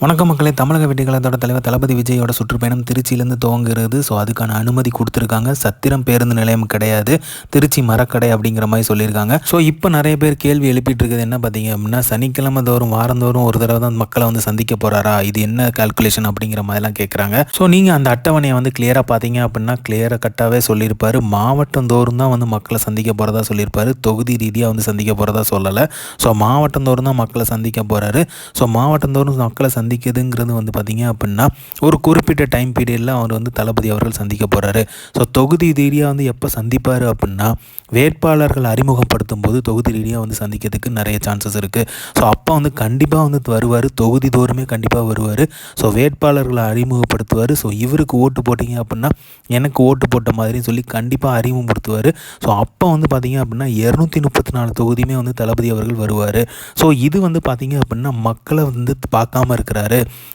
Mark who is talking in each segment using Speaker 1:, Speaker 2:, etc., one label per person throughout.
Speaker 1: வணக்கம் மக்களே. தமிழக வெற்றிக்கழகத்தோட தலைவர் தளபதி விஜயோட சுற்றுப்பயணம் திருச்சியிலேருந்து துவங்குகிறது. ஸோ அதுக்கான அனுமதி கொடுத்துருக்காங்க. சத்திரம் பேருந்து நிலையம் கிடையாது, திருச்சி மரக்கடை அப்படிங்கிற மாதிரி சொல்லியிருக்காங்க. ஸோ இப்போ நிறைய பேர் கேள்வி எழுப்பிட்டு இருக்குது என்ன பார்த்தீங்க அப்படின்னா, சனிக்கிழமை தோறும் வாரந்தோறும் ஒரு தடவை தான் மக்களை வந்து சந்திக்க போகிறாரா, இது என்ன கால்குலேஷன் அப்படிங்கிற மாதிரிலாம் கேட்குறாங்க. ஸோ நீங்கள் அந்த அட்டவணையை வந்து கிளியராக பார்த்தீங்க அப்படின்னா கிளியராக கட்டாகவே சொல்லியிருப்பார். மாவட்டம் தோறும் தான் வந்து மக்களை சந்திக்க போகிறதா சொல்லியிருப்பார். தொகுதி ரீதியாக வந்து சந்திக்க போகிறதா சொல்லலை. ஸோ மாவட்டம் தோறும் தான் மக்களை சந்திக்க போகிறாரு. ஸோ மாவட்டம் தோறும் மக்களை சந்திக்கிறதுங்கிறது வந்து பார்த்திங்க அப்படின்னா ஒரு குறிப்பிட்ட டைம் பீரியடில் அவர் வந்து தளபதி அவர்கள் சந்திக்க போகிறாரு. ஸோ தொகுதி ரீதியாக வந்து எப்போ சந்திப்பார் அப்படின்னா, வேட்பாளர்கள் அறிமுகப்படுத்தும் போது தொகுதி ரீதியாக வந்து சந்திக்கிறதுக்கு நிறைய சான்சஸ் இருக்குது. ஸோ அப்போ வந்து கண்டிப்பாக வந்து வருவார், தொகுதி தோறுமே கண்டிப்பாக வருவார். ஸோ வேட்பாளர்களை அறிமுகப்படுத்துவார். ஸோ இவருக்கு ஓட்டு போட்டிங்க அப்படின்னா எனக்கு ஓட்டு போட்ட மாதிரின்னு சொல்லி கண்டிப்பாக அறிமுகப்படுத்துவார். ஸோ அப்போ வந்து பார்த்திங்க அப்படின்னா 234 தொகுதியுமே வந்து தளபதி அவர்கள் வருவார். ஸோ இது வந்து பார்த்திங்க அப்படின்னா மக்களை வந்து பார்க்காம இருக்கிறாரு.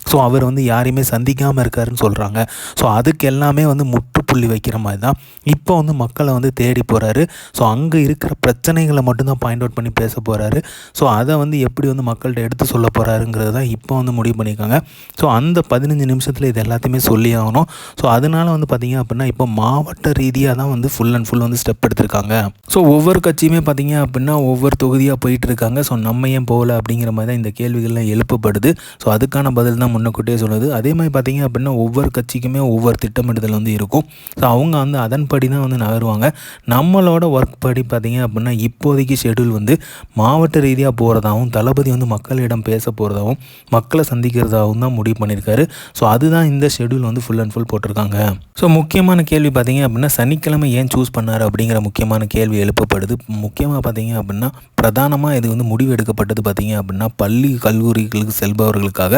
Speaker 1: ஸோ அவர் வந்து யாரையுமே சந்திக்காமல் இருக்காருன்னு சொல்கிறாங்க. ஸோ அதுக்கு எல்லாமே வந்து முற்றுப்புள்ளி வைக்கிற மாதிரி தான் இப்போ வந்து மக்களை வந்து தேடி போகிறாரு. ஸோ அங்கே இருக்கிற பிரச்சனைகளை மட்டும்தான் பாயிண்ட் அவுட் பண்ணி பேச போகிறாரு. ஸோ அதை வந்து எப்படி வந்து மக்கள்கிட்ட எடுத்து சொல்ல போகிறாருங்கிறது தான் இப்போ வந்து முடிவு பண்ணியிருக்காங்க. ஸோ அந்த 15 நிமிஷத்தில் இது எல்லாத்தையுமே சொல்லி ஆகணும். ஸோ அதனால வந்து பார்த்திங்க அப்படின்னா இப்போ மாவட்ட ரீதியாக தான் வந்து ஃபுல் அண்ட் ஃபுல் வந்து ஸ்டெப் எடுத்திருக்காங்க. ஸோ ஒவ்வொரு கட்சியுமே பார்த்திங்க அப்படின்னா ஒவ்வொரு தொகுதியாக போயிட்டு இருக்காங்க. ஸோ நம்ம ஏன் போகல அப்படிங்கிற மாதிரி தான் இந்த கேள்விகள்லாம் எழுப்பப்படுது. ஸோ அதுக்கான பதில் தான் முன்னக்கூட்டியே சொல்லுது. அதே மாதிரி பார்த்திங்க அப்படின்னா ஒவ்வொரு கட்சிக்குமே ஒவ்வொரு திட்டமிடுதல் வந்து இருக்கும். ஸோ அவங்க வந்து அதன்படி தான் வந்து நகருவாங்க. நம்மளோட ஒர்க் படி பார்த்திங்க அப்படின்னா இப்போதைக்கு ஷெடியூல் வந்து மாவட்ட ரீதியாக போகிறதாகவும் தளபதி வந்து மக்களிடம் பேச போகிறதாகவும் மக்களை சந்திக்கிறதாகவும் தான் முடிவு பண்ணியிருக்காரு. ஸோ அதுதான் இந்த ஷெடியூல் வந்து ஃபுல் அண்ட் ஃபுல் போட்டிருக்காங்க. ஸோ முக்கியமான கேள்வி பார்த்திங்க அப்படின்னா சனிக்கிழமை ஏன் சூஸ் பண்ணார் அப்படிங்கிற முக்கியமான கேள்வி எழுப்பப்படுது. முக்கியமாக பார்த்திங்க அப்படின்னா பிரதானமாக இது வந்து முடிவு எடுக்கப்பட்டது பார்த்திங்க அப்படின்னா பள்ளி கல்லூரிகளுக்கு செல்பவர்களுக்காக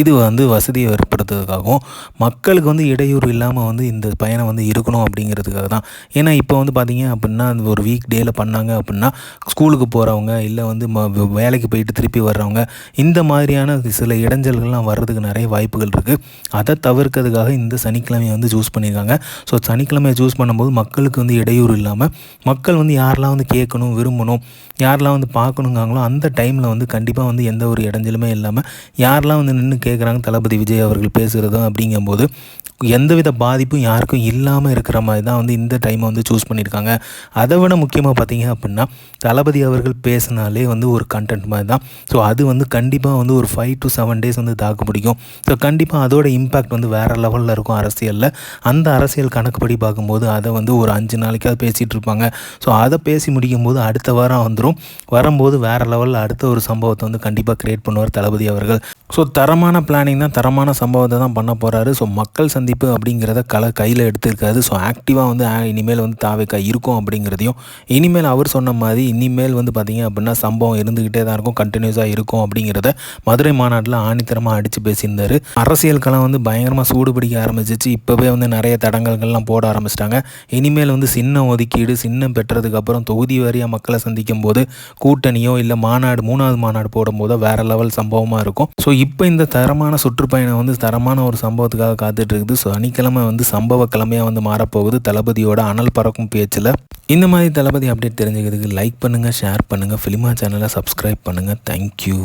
Speaker 1: இது வந்து வசதியை ஏற்படுத்துறதுக்காகவும் மக்களுக்கு வந்து இடையூறு இல்லாமல் வந்து இந்த பயணம் வந்து இருக்கணும் அப்படிங்கிறதுக்காக தான். ஏன்னா இப்போ வந்து பார்த்திங்க அப்படின்னா ஒரு வீக் டேயில் பண்ணாங்க அப்படின்னா ஸ்கூலுக்கு போகிறவங்க இல்லை வந்து வேலைக்கு போயிட்டு திருப்பி வர்றவங்க இந்த மாதிரியான சில இடைஞ்சல்கள்லாம் வர்றதுக்கு நிறைய வாய்ப்புகள் இருக்குது. அதை தவிர்க்கிறதுக்காக இந்த சனிக்கிழமையை வந்து சூஸ் பண்ணியிருக்காங்க. ஸோ சனிக்கிழமையை சூஸ் பண்ணும்போது மக்களுக்கு வந்து இடையூறு இல்லாமல் மக்கள் வந்து யாரெல்லாம் வந்து கேட்கணும் விரும்பணும் யாரெல்லாம் வந்து பார்க்கணுங்காங்களோ அந்த டைமில் வந்து கண்டிப்பாக வந்து எந்த ஒரு இடைஞ்சலுமே இல்லாமல் யாரெல்லாம் வந்து நின்று கேட்குறாங்க தளபதி விஜய் அவர்கள் பேசுகிறதும் அப்படிங்கும்போது எந்தவித பாதிப்பும் யாருக்கும் இல்லாமல் இருக்கிற மாதிரி தான் வந்து இந்த டைமை வந்து சூஸ் பண்ணியிருக்காங்க. அதை விட முக்கியமாக பார்த்திங்க அப்படின்னா தளபதி அவர்கள் பேசினாலே வந்து ஒரு கண்டென்ட் மாதிரி தான். ஸோ அது வந்து கண்டிப்பாக வந்து ஒரு 5 to 7 days வந்து தாக்கு பிடிக்கும். ஸோ கண்டிப்பாக அதோட இம்பேக்ட் வந்து வேறு லெவலில் இருக்கும் அரசியலில். அந்த அரசியல் கணக்குப்படி பார்க்கும்போது அதை வந்து ஒரு 5 நாளைக்காவது பேசிகிட்டு இருப்பாங்க. ஸோ அதை பேசி முடிக்கும் போது அடுத்த வாரம் வரும்போது வேறு லெவலில் அடுத்த ஒரு சம்பவத்தை வந்து கண்டிப்பாக க்ரியேட் பண்ணுவார் தளபதி அவர்கள். ஸோ தரமான பிளானிங் தான், தரமான சம்பவத்தை தான் பண்ண போகிறாரு. ஸோ மக்கள் சந்திப்பு அப்படிங்கிறத கையில் எடுத்திருக்காது. ஸோ ஆக்டிவாக வந்து இனிமேல் வந்து தாவேக்கா இருக்கும் அப்படிங்கிறதையும் இனிமேல் அவர் சொன்ன மாதிரி இனிமேல் வந்து பார்த்திங்க அப்படின்னா சம்பவம் இருந்துக்கிட்டே தான் இருக்கும், கண்டினியூஸாக இருக்கும் அப்படிங்கிறத மதுரை மாநாட்டில் ஆணித்தரமாக அடித்து பேசியிருந்தார். அரசியல் களம் வந்து பயங்கரமாக சூடு பிடிக்க ஆரம்பிச்சிச்சு. இப்போவே வந்து நிறைய தடங்கல்கள்லாம் போட ஆரம்பிச்சிட்டாங்க. இனிமேல் வந்து சின்ன ஒதுக்கீடு சின்னம் பெற்றதுக்கப்புறம் தொகுதி வாரியாக மக்களை சந்திக்கும் போது கூட்டணியோ இல்லை மாநாடு 3வது மாநாடு போடும்போது வேறு லெவல் சம்பவமாக இருக்கும். ஸோ இப்போ இந்த தரமான சுற்றுப்பயணம் வந்து தரமான ஒரு சம்பவத்துக்காக காத்துட்டு இருக்குது. ஸோ சனிக்கிழமை வந்து சம்பவ கிழமையாக வந்து மாறப்போகுது தளபதியோட அனல் பறக்கும் பேச்சில். இந்த மாதிரி தளபதி அப்டேட் தெரிஞ்சுக்கிறதுக்கு லைக் பண்ணுங்கள், ஷேர் பண்ணுங்கள், ஃபிலிமா சேனலை சப்ஸ்கிரைப் பண்ணுங்கள். தேங்க்யூ.